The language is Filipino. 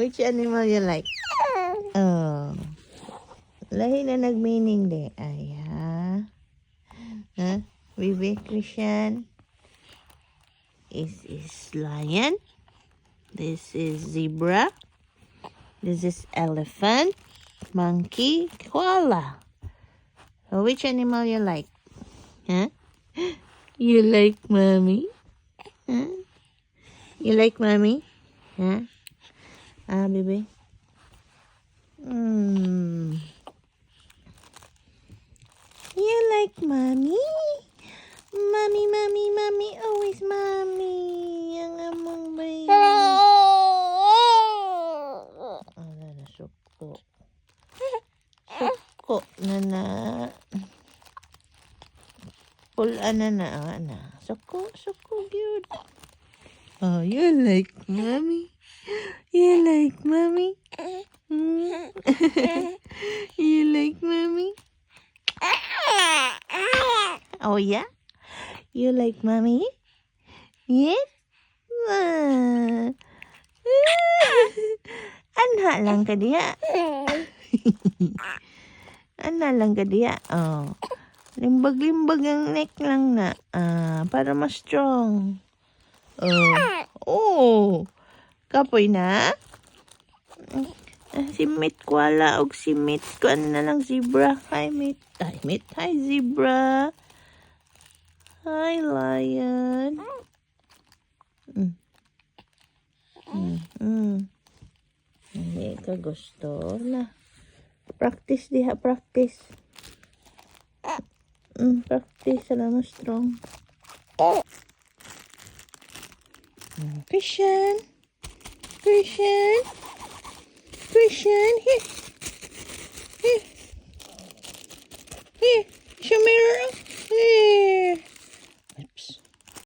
Which animal you like? Oh. Lahi na nag-meaning de. Ay, ha? Huh? Baby Christian? This is lion. This is zebra. This is elephant, monkey, koala. So which animal you like? Huh? You like mommy? Huh? You like mommy? Huh? Ah, baby? You like mommy? Mommy, mommy, mommy, always mommy. Ang among baby. Ala na, suko. Suko na. Pula na. Suko, good. Oh, you like mommy? You like mommy? You like mommy? Oh, yeah? You like mommy? Yes? Anha lang ka diya. Anha lang ka diya. Oh. Limbag-limbag ang neck lang na. Para mas strong. Oh. Kapoy na? Si Mate Koala o si Mate kuan na lang zebra. Hi Mate. Hi zebra. Hi lion. Hindi ka gusto na. Practice diha, practice. Practice na mas strong. Christian, here.